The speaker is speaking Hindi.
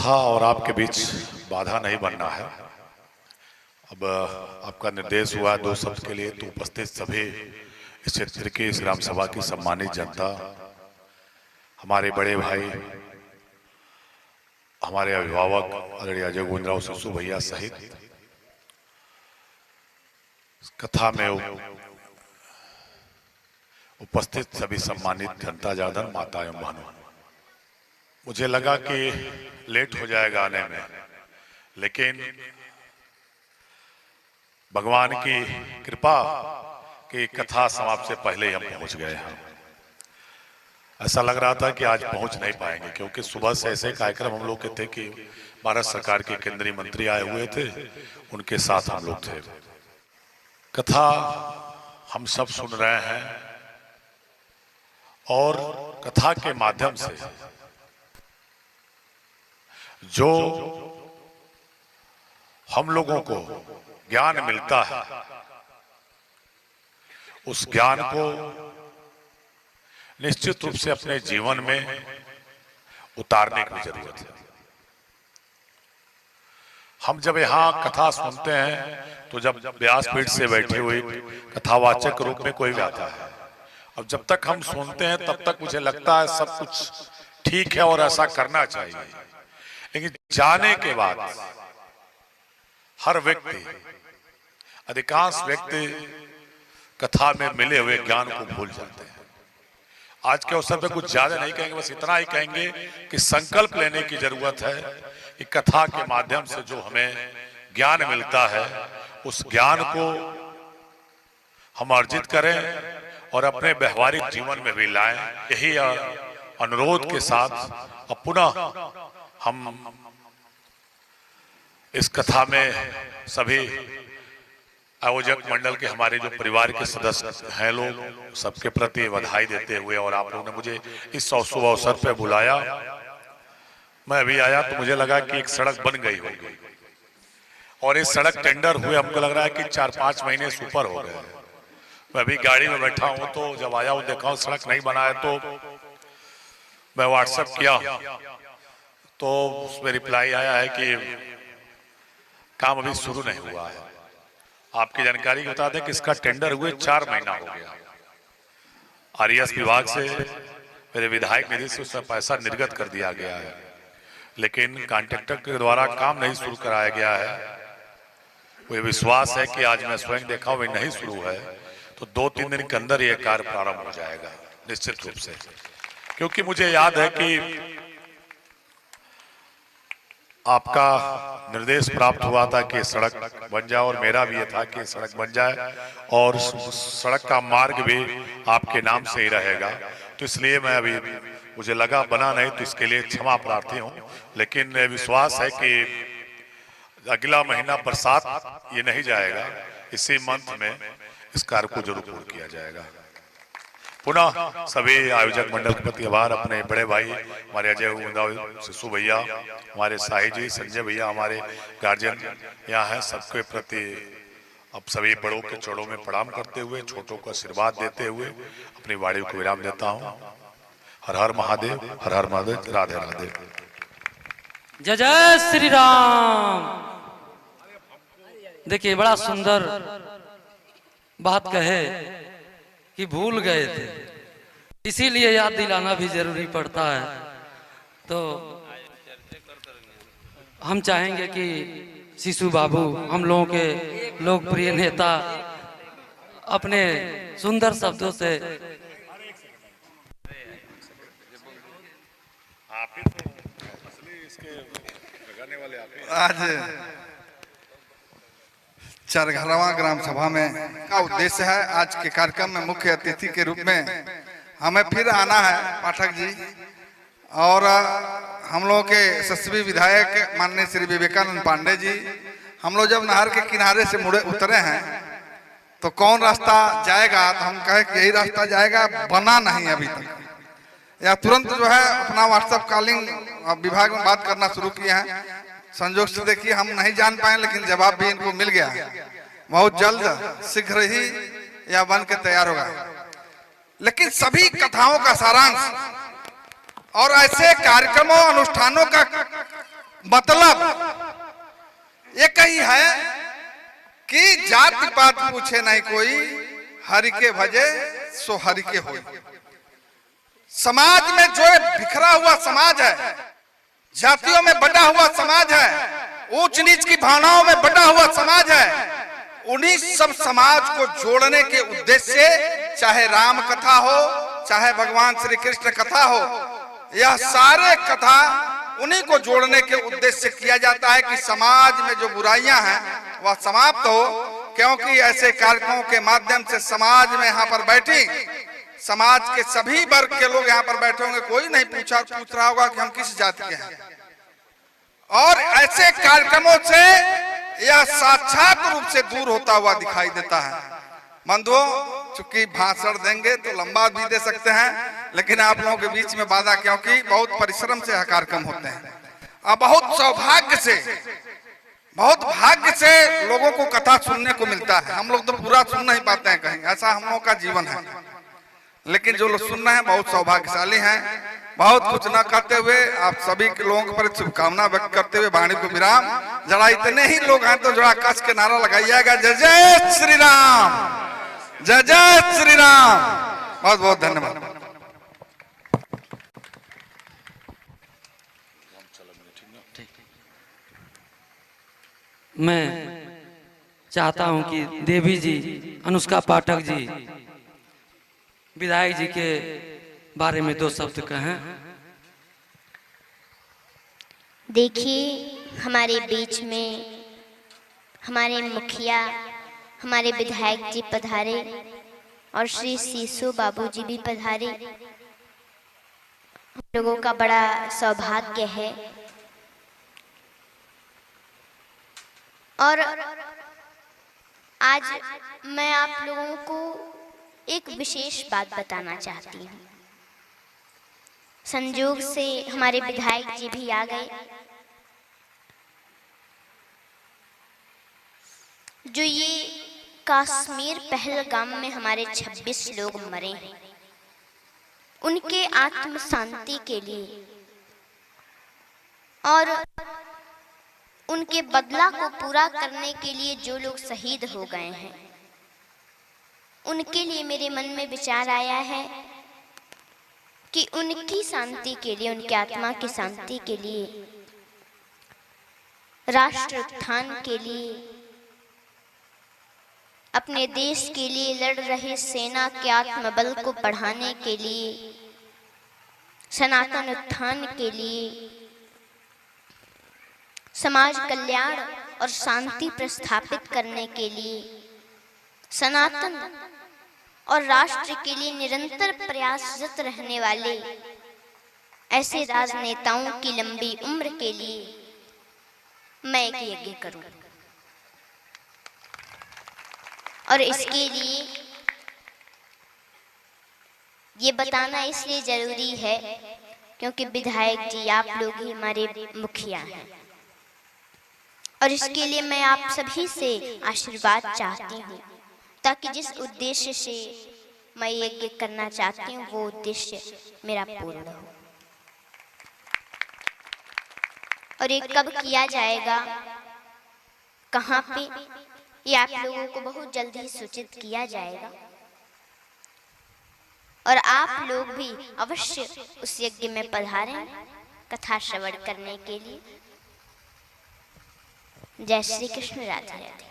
कथा और आपके बीच बाधा नहीं बनना है। अब आपका निर्देश हुआ 2 शब्द के लिए, तो उपस्थित सभी इस क्षेत्र की, इस ग्राम सभा की सम्मानित जनता, हमारे बड़े भाई, हमारे अभिभावक आदरणीय अजय गोविंदराव ससु भैया सहित कथा में उपस्थित सभी सम्मानित जनता, जनार्दन, माता एवं बहनों, मुझे लगा कि लेट हो जाएगा आने में, लेकिन भगवान की कृपा की कथा समाप्त से पहले ही हम पहुंच गए हैं। ऐसा लग रहा था कि आज पहुंच नहीं पाएंगे, क्योंकि सुबह से ऐसे कार्यक्रम हम लोग के थे कि भारत सरकार के केंद्रीय मंत्री आए हुए थे, उनके साथ हम लोग थे। कथा हम सब सुन रहे हैं और कथा के माध्यम से जो हम लोगों को ज्ञान मिलता है, उस ज्ञान को निश्चित रूप से अपने जीवन में उतारने की जरूरत है। हम जब यहाँ कथा सुनते हैं तो जब व्यासपीठ से बैठे हुए कथावाचक के रूप में कोई भी आता है, अब जब तक हम सुनते हैं तब तक मुझे लगता है सब कुछ ठीक है और ऐसा करना चाहिए, लेकिन जाने के बाद हर व्यक्ति, अधिकांश व्यक्ति कथा में मिले हुए ज्ञान को भूल जाते हैं। आज के अवसर पे कुछ ज्यादा नहीं कहेंगे, बस इतना ही कहेंगे कि संकल्प लेने की जरूरत है कि कथा के माध्यम से जो हमें ज्ञान मिलता है, उस ज्ञान को हम अर्जित करें और अपने व्यवहारिक जीवन में भी लाएं। यही अनुरोध के साथ अब पुनः हम इस कथा में सभी आयोजक मंडल के, हमारे जो परिवार के सदस्य हैं लोग, सबके प्रति बधाई देते हुए, और आप लोगों ने मुझे इस शुभ अवसर पे बुलाया। मैं अभी आया तो मुझे लगा कि एक सड़क बन गई होगी, और इस सड़क टेंडर हुए हमको लग रहा है कि 4-5 महीने से ऊपर हो गए। मैं अभी गाड़ी में बैठा हूं तो जब आया हूं देखा हूं सड़क नहीं बना है, तो मैं व्हाट्सएप किया तो उसमें रिप्लाई आया है कि काम अभी शुरू नहीं हुआ है। आपकी जानकारी बता दें कि इसका टेंडर हुए 4 महीना हो गया। आरएस विभाग से, मेरे विधायक निधि से उसमें पैसा निर्गत कर दिया गया है, लेकिन कॉन्ट्रैक्टर के द्वारा काम नहीं शुरू कराया गया है। मुझे विश्वास है कि आज मैं स्वयं देखा हुआ नहीं शुरू है, तो 2-3 दिन के अंदर यह कार्य प्रारंभ हो जाएगा निश्चित रूप से। क्योंकि मुझे याद है कि आपका निर्देश प्राप्त हुआ था कि सड़क बन जाए, और मेरा भी ये था कि सड़क बन जाए और सड़क का मार्ग भी आपके नाम से ही रहेगा। तो इसलिए मैं अभी, मुझे लगा बना नहीं, तो इसके लिए क्षमा प्रार्थी हूँ, लेकिन विश्वास है कि अगला महीना बरसात ये नहीं जाएगा, इसी मंथ में इस कार्य को जरूर पूर्ण किया जाएगा। पुनः सभी आयोजक मंडल के प्रति आभार। अपने बड़े भाई हमारे अजय गोविंदराव ससु भैया, हमारे साही जी, संजय भैया, हमारे गार्जियन यहाँ हैं, सबके प्रति अब सभी बड़ों के चरणों में प्रणाम करते हुए, छोटों को आशीर्वाद देते हुए अपनी वाणी को विराम देता हूँ। हर हर महादेव, हर हर महादेव, राधे राधे। जय जय श्री राम। देखिए बड़ा सुंदर बात कहे कि भूल गए थे, इसीलिए याद दिलाना भी जरूरी पड़ता है। तो हम चाहेंगे कि शिशु बाबू, हम लोगों के लोकप्रिय नेता, अपने सुंदर शब्दों से आज चरघरवा ग्राम सभा में का उद्देश्य है, आज के कार्यक्रम में मुख्य अतिथि के रूप में हमें फिर आना है पाठक जी, और हम लोगों के यशस्वी विधायक माननीय श्री विवेकानंद पांडे जी। हम लोग जब नहर के किनारे से मुड़े उतरे हैं तो कौन रास्ता जाएगा, तो हम कहे कि यही रास्ता जाएगा, बना नहीं अभी तक, या तुरंत जो है अपना व्हाट्सएप कॉलिंग विभाग में बात करना शुरू किए हैं। संजोग से देखिए हम नहीं जान पाए, लेकिन जवाब भी इनको मिल गया। बहुत जल्द शीघ्र ही यह बन के तैयार होगा। लेकिन सभी कथाओं का सारांश और ऐसे कार्यक्रमों, अनुष्ठानों का मतलब एक ही है कि जाति पात पूछे नहीं कोई, हरि के भजे सो हरि के होई। समाज में जो बिखरा हुआ समाज है, जातियों में बटा हुआ समाज है, ऊंच नीच की भावनाओं में बटा हुआ समाज है, उन्हीं सब समाज को जोड़ने के उद्देश्य से चाहे राम कथा हो, चाहे भगवान श्री कृष्ण कथा हो, यह सारे कथा उन्हीं को जोड़ने के उद्देश्य से किया जाता है कि समाज में जो बुराइयां हैं वह समाप्त हो। क्योंकि ऐसे कार्यक्रमों के माध्यम से समाज में यहाँ पर बैठी समाज के सभी वर्ग के लोग यहाँ पर बैठे होंगे, कोई नहीं पूछ रहा होगा कि हम किस जाति के हैं। और ऐसे कार्यक्रमों से यह साक्षात रूप से दूर होता हुआ दिखाई देता है। बंधुओं, चूंकि भाषण देंगे तो लंबा भी दे सकते हैं, लेकिन आप लोगों के बीच में वादा, क्योंकि बहुत परिश्रम से यह कार्यक्रम होते हैं और बहुत सौभाग्य से, बहुत भाग्य से लोगों को कथा सुनने को मिलता है। हम लोग तो पूरा सुन नहीं पाते हैं कहीं, ऐसा हम लोगों का जीवन है, लेकिन जो लोग सुन रहे हैं बहुत सौभाग्यशाली हैं। बहुत कुछ न कहते हुए आप सभी के लोगों पर शुभकामना व्यक्त करते हुए वाणी को विराम। जरा इतने ही लोग हैं तो जरा कस के नारा लगाइएगा, जय जय श्री राम, जय जय श्री राम। बहुत बहुत धन्यवाद। मैं चाहता हूं कि देवी जी, अनुष्का पाठक जी, विधायक जी के बारे में दो शब्द कहें। देखिए, हमारे बीच में हमारे मुखिया, हमारे विधायक जी पधारे और श्री सीसो बाबूजी भी पधारे। हम लोगों का बड़ा सौभाग्य है। और आज मैं आप लोगों को एक विशेष बात बताना चाहती हूँ। संयोग से हमारे विधायक जी भी आ गए। जो ये कश्मीर पहलगाम में हमारे 26 लोग मरे हैं, उनके आत्म शांति के लिए और उनके बदला को पूरा करने के लिए जो लोग शहीद हो गए हैं, उनके लिए मेरे मन में विचार आया है कि उनकी शांति के लिए, उनकी आत्मा की शांति के लिए, राष्ट्र उत्थान के लिए, अपने देश के लिए लड़ रहे सेना के आत्मबल को बढ़ाने के लिए, सनातन उत्थान के लिए, समाज कल्याण और शांति प्रस्थापित करने के लिए, सनातन और राष्ट्र के लिए निरंतर प्रयासरत रहने वाले ऐसे राजनेताओं की लंबी उम्र के लिए मैं एक यज्ञ करूं। और इसके लिए ये बताना इसलिए जरूरी है क्योंकि विधायक जी, आप लोग ही हमारे मुखिया हैं, और इसके लिए मैं आप सभी से आशीर्वाद चाहती हूँ ताकि जिस उद्देश्य से मैं यज्ञ करना चाहती हूँ वो उद्देश्य मेरा पूर्ण हो। और ये कब किया जाएगा, कहाँ पे, ये आप लोगों को बहुत जल्दी सूचित किया जाएगा। और आप लोग भी अवश्य उस यज्ञ में पधारें कथा श्रवण करने के लिए। जय श्री कृष्ण, राधे राधे।